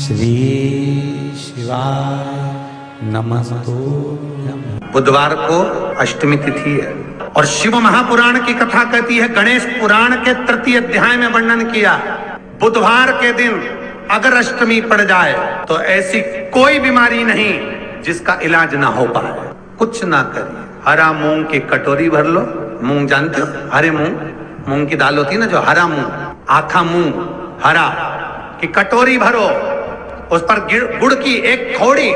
श्री शिवाय नमस्तु। बुधवार को अष्टमी तिथि है और शिव महापुराण की कथा कहती है, गणेश पुराण के तृतीय अध्याय में वर्णन किया, बुधवार के दिन अगर अष्टमी पड़ जाए तो ऐसी कोई बीमारी नहीं जिसका इलाज ना हो पाए। कुछ ना करिए, हरा मूंग की कटोरी भर लो। मूंग जानते हो, हरे मूंग की दाल होती है ना, जो हरा मूंग, आखा मूंग हरा की कटोरी भरो, उस पर गुड़ की एक खोड़ी,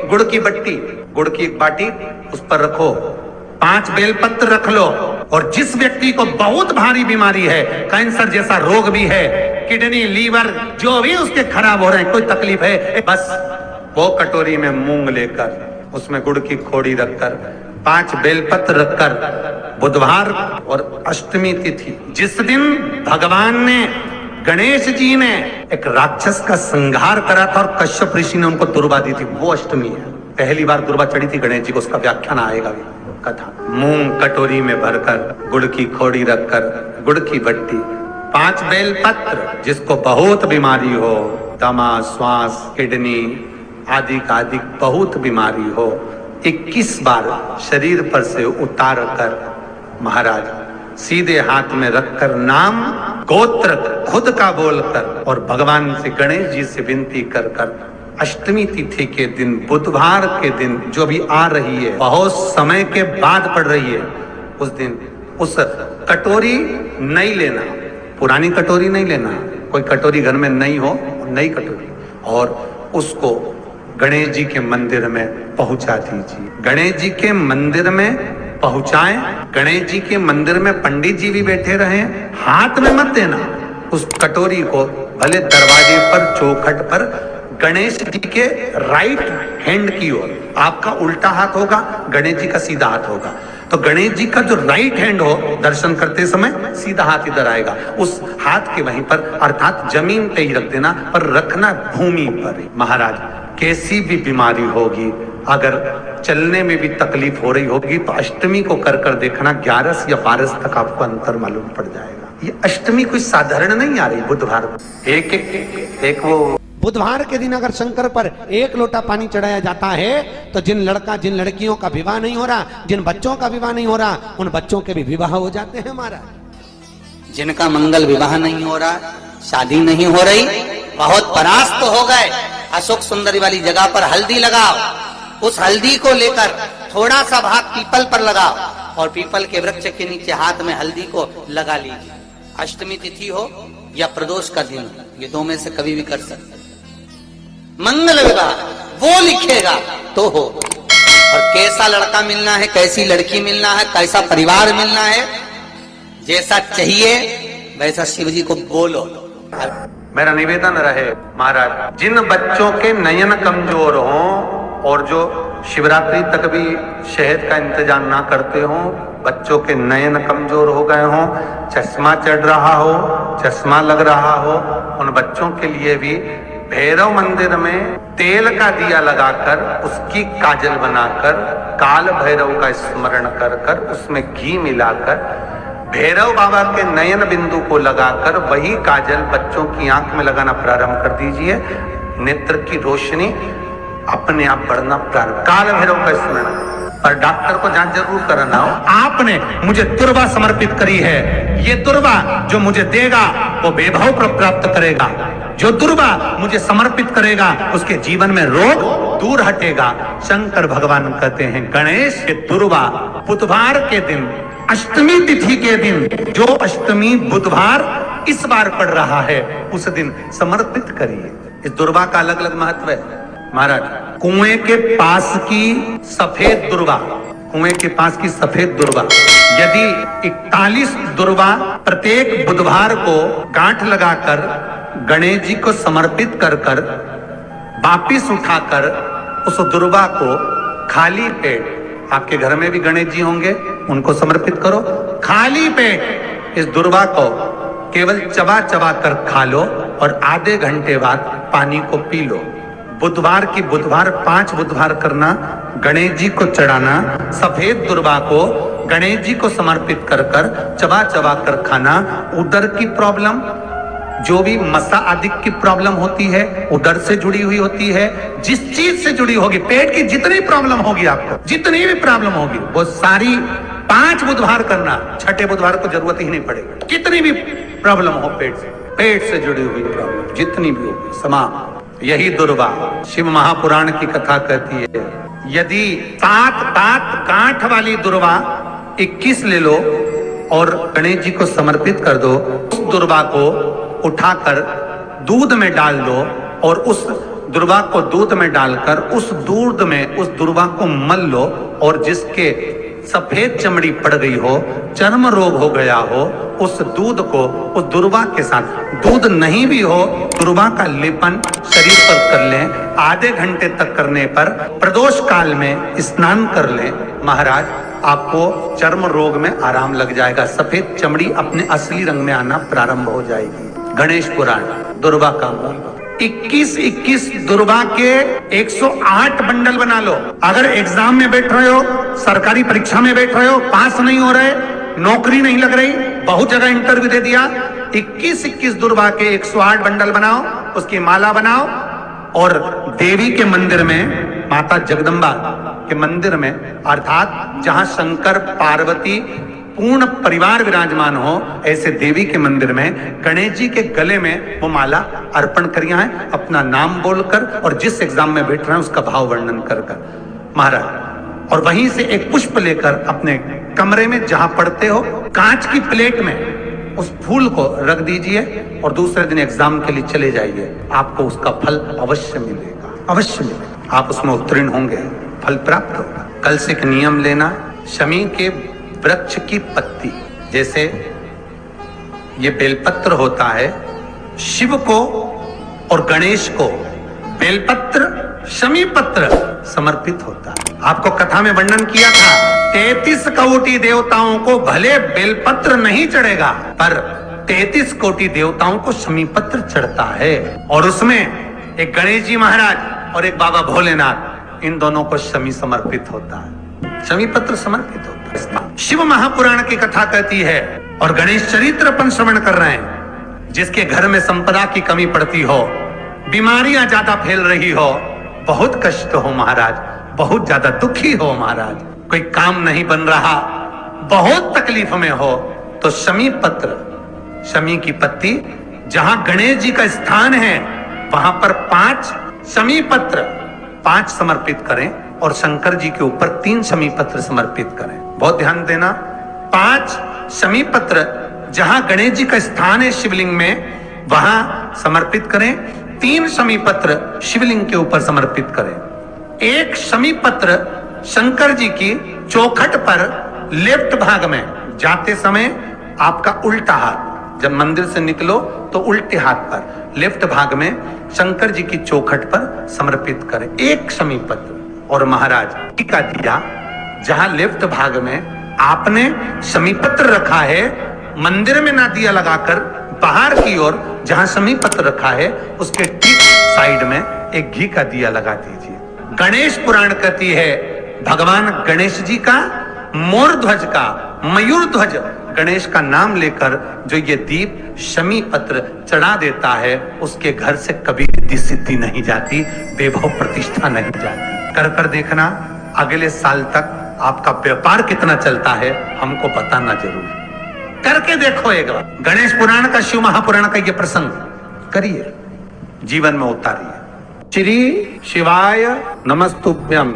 गुड़ की बट्टी, गुड़ की एक बाटी उस पर रखो, 5 बेलपत्र रख लो। और जिस व्यक्ति को बहुत भारी बीमारी है, कैंसर जैसा रोग भी है, किडनी लीवर जो भी उसके खराब हो रहे हैं, कोई तकलीफ है, बस वो कटोरी में मूंग लेकर उसमें गुड़ की खोड़ी रखकर 5 बेलपत्र रखकर, बुधवार और अष्टमी तिथि जिस दिन भगवान ने, गणेश जी ने एक राक्षस का संहार करा था और कश्यप ऋषि ने उनको दुर्वा दी थी, वो अष्टमी है। पहली बार दुर्वा चढ़ी थी गणेश जी को, उसका व्याख्यान आएगा भी कथा। मूंग कटोरी में भरकर, गुड़ की खोड़ी रखकर, गुड़ की बट्टी, 5 बेलपत्र, जिसको बहुत बीमारी हो, दमा, श्वास, किडनी आदि का आदि बहुत बीमारी हो, 21 बार शरीर पर से उतार कर महाराज सीधे हाथ में रखकर नाम गोत्र खुद का बोलकर और भगवान से, गणेश जी से विनती कर कर अष्टमी तिथि के दिन, बुधवार के दिन जो भी आ रही है, बहुत समय के बाद पड़ रही है, उस दिन उस कटोरी नहीं लेना, पुरानी कटोरी नहीं लेना, कोई कटोरी घर में नहीं हो, नई कटोरी, और उसको गणेश जी के मंदिर में पहुंचा दीजिए। गणेश जी के मंदिर में पहुंचाएं, गणेश जी के मंदिर में पंडित जी भी बैठे रहे, हाथ में मत देना उस कटोरी को, भले दरवाजे पर, चौखट पर, गणेश जी के राइट हैंड की ओर, आपका उल्टा हाथ होगा, गणेश जी का सीधा हाथ होगा, तो गणेश जी का जो राइट हैंड हो, दर्शन करते समय सीधा हाथ इधर आएगा, उस हाथ के वहीं पर, अर्थात जमीन पे ही रख देना, पर रखना भूमि पर। महाराज कैसी भी बीमारी होगी, अगर चलने में भी तकलीफ हो रही होगी, तो अष्टमी को कर कर देखना, 11 या 12 तक आपको अंतर मालूम पड़ जाएगा। ये अष्टमी कोई साधारण नहीं आ रही, बुधवार एक वो बुधवार के दिन अगर शंकर पर 1 लोटा पानी चढ़ाया जाता है तो जिन लड़कियों का विवाह नहीं हो रहा, जिन बच्चों का विवाह नहीं हो रहा, उन बच्चों के भी विवाह हो जाते हैं महाराज। जिनका मंगल विवाह नहीं हो रहा, शादी नहीं हो रही, बहुत परास्त हो गए, अशोक सुंदरी वाली जगह पर हल्दी लगाओ, उस हल्दी को लेकर थोड़ा सा भाग पीपल पर लगाओ और पीपल के वृक्ष के नीचे हाथ में हल्दी को लगा लीजिए। अष्टमी तिथि हो या प्रदोष का दिन, ये 2 में से कभी भी कर सकते। मंगल विवाह वो लिखेगा तो हो, और कैसा लड़का मिलना है, कैसी लड़की मिलना है, कैसा परिवार मिलना है, जैसा चाहिए वैसा शिव जी को बोलो। मेरा निवेदन रहे महाराज, जिन बच्चों के नयन कमजोर हों और जो शिवरात्रि तक भी शहद का इंतजाम ना करते हों, बच्चों के नयन कमजोर हो गए हों, चश्मा चढ़ रहा हो, चश्मा लग रहा हो, उन बच्चों के लिए भी भैरव मंदिर में तेल का दिया लगाकर, उसकी काजल बनाकर, काल भैरव का स्मरण कर कर, उसमें घी मिलाकर, भैरव बाबा के नयन बिंदु को लगाकर वही काजल बच्चों की आंख में लगाना प्रारंभ कर दीजिए। नेत्र की रोशनी अपने आप बढ़ना प्रारंभ, काल भैरव का स्मरण। पर डॉक्टर को जांच जरूर कराना हो, आपने मुझे दुर्वा समर्पित करी है, ये दुर्वा जो मुझे देगा वो वैभव प्राप्त करेगा, जो दुर्वा मुझे समर्पित करेगा उसके जीवन में रोग दूर हटेगा। शंकर भगवान कहते हैं, गणेश के दुर्वा बुधवार के दिन, अष्टमी तिथि के दिन, जो अष्टमी बुधवार इस बार पड़ रहा है, उस दिन समर्पित करिए। इस दुर्वा का अलग अलग महत्व है महाराज। कुएं के पास की सफेद दुर्वा, कुएं के पास की सफेद दुर्वा, यदि 41 दुर्वा प्रत्येक बुधवार को गांठ लगाकर गणेश जी को समर्पित कर कर वापिस उठाकर उस दुर्वा को खाली पेट, आपके घर में भी गणेश जी होंगे, उनको समर्पित करो, खाली पेट इस दुर्वा को केवल चबा चबा कर खा लो और आधे घंटे बाद पानी को पी लो। बुधवार की बुधवार 5 बुधवार करना, गणेश जी को चढ़ाना, सफेद दुर्वा को गणेश जी को समर्पित कर कर चबा चबा कर खाना। उदर की प्रॉब्लम, जो भी मसा आदि की प्रॉब्लम होती है, उदर से जुड़ी हुई होती है, जिस चीज से जुड़ी होगी, पेट की जितनी प्रॉब्लम होगी, आपको जितनी भी प्रॉब्लम होगी, वो सारी 5 बुधवार करना, छठे बुधवार को जरूरत ही नहीं पड़ेगी। कितनी भी प्रॉब्लम हो पेट से जुड़ी हुई प्रॉब्लम जितनी भी होगी, समाप्त। यही दुर्वा शिव महापुराण की कथा कहती है। यदि 7 दांत गांठ वाली दुर्वा 21 ले लो और गणेश जी को समर्पित कर दो, उस दुर्वा को उठाकर दूध में डाल दो और उस दुर्वा को दूध में डालकर उस दूध में उस दुर्वा को मल लो, और जिसके सफेद चमड़ी पड़ गई हो, चर्म रोग हो गया हो, उस दूध को उस दुर्वा के साथ, दूध नहीं भी हो, दुर्वा का लेपन शरीर पर कर लें। आधे घंटे तक करने पर प्रदोष काल में स्नान कर लें, महाराज आपको चर्म रोग में आराम लग जाएगा, सफेद चमड़ी अपने असली रंग में आना प्रारंभ हो जाएगी। गणेश पुराण दुर्वा का मूल 21 दुर्वा के 108 बंडल बना लो। अगर एग्जाम में बैठ रहे हो, सरकारी परीक्षा में बैठ रहे हो, पास नहीं हो रहे, नौकरी नहीं लग रही, बहुत जगह इंटरव्यू दे दिया, 21 दुर्वा के 108 बंडल बनाओ, उसकी माला बनाओ और देवी के मंदिर में, माता जगदम्बा के मंदिर में, अर्थात जहां शंकर पार्वती पूर्ण परिवार विराजमान हो, ऐसे देवी के मंदिर में गणेश जी के गले में वो माला अर्पण करिया है, अपना नाम बोलकर और जिस एग्जाम में बैठ रहे हैं उसका भाव वर्णन कर महाराज। और वहीं से एक पुष्प लेकर अपने कमरे में जहां पढ़ते हो, कांच की प्लेट में उस फूल को रख दीजिए और दूसरे दिन एग्जाम के लिए चले जाइए, आपको उसका फल अवश्य मिलेगा, अवश्य मिलेगा। आप उसमें उत्तीर्ण होंगे, फल प्राप्त होगा। कल से एक नियम लेना, शमी के वृक्ष की पत्ती, जैसे ये बेलपत्र होता है, शिव को और गणेश को बेलपत्र, शमी पत्र समर्पित होता है। आपको कथा में वर्णन किया था, 33 कोटि देवताओं को भले बेलपत्र नहीं चढ़ेगा, पर 33 कोटि देवताओं को शमी पत्र चढ़ता है। और उसमें एक गणेश जी महाराज और एक बाबा भोलेनाथ, इन दोनों को शमी समर्पित होता है, शमी पत्र समर्पित होता है। शिव महापुराण की कथा कहती है और गणेश चरित्र अपन श्रवण कर रहे हैं। जिसके घर में संपदा की कमी पड़ती हो, बीमारियां ज्यादा फैल रही हो, बहुत कष्ट हो महाराज, बहुत ज्यादा दुखी हो महाराज, कोई काम नहीं बन रहा, बहुत तकलीफ में हो, तो शमी पत्र, शमी की पत्ती, जहां गणेश जी का स्थान है वहां पर 5 शमी पत्र 5 समर्पित करें और शंकर जी के ऊपर 3 शमी पत्र समर्पित करें। बहुत ध्यान देना, 5 शमी पत्र जहां गणेश जी का स्थान है शिवलिंग में, वहां समर्पित करें। 3 शमी पत्र शिवलिंग के ऊपर समर्पित करें। 1 शमी पत्र शंकर जी की चौखट पर लेफ्ट भाग में, जाते समय आपका उल्टा हाथ, जब मंदिर से निकलो तो उल्टे हाथ पर लेफ्ट भाग में शंकर जी की चौखट पर समर्पित करें 1 शमी पत्र। और महाराज टीका दिया, जहां लेफ्ट भाग में आपने शमी पत्र रखा है, मंदिर में ना दिया लगाकर बाहर की ओर जहां शमी पत्र रखा है उसके ठीक साइड में एक घी का दिया लगा दीजिए। गणेश पुराण कहती है, भगवान गणेश जी का, मोर ध्वज का, मयूर ध्वज गणेश का नाम लेकर जो ये दीप शमी पत्र चढ़ा देता है, उसके घर से कभी रिद्धि सिद्धि नहीं जाती, वैभव प्रतिष्ठा नहीं जाती। कर देखना, अगले साल तक आपका व्यापार कितना चलता है हमको बताना जरूर। करके देखो एक बार, गणेश पुराण का, शिव महापुराण का ये प्रसंग करिए, जीवन में उतारिए। श्री शिवाय नमस्तुभ्यम।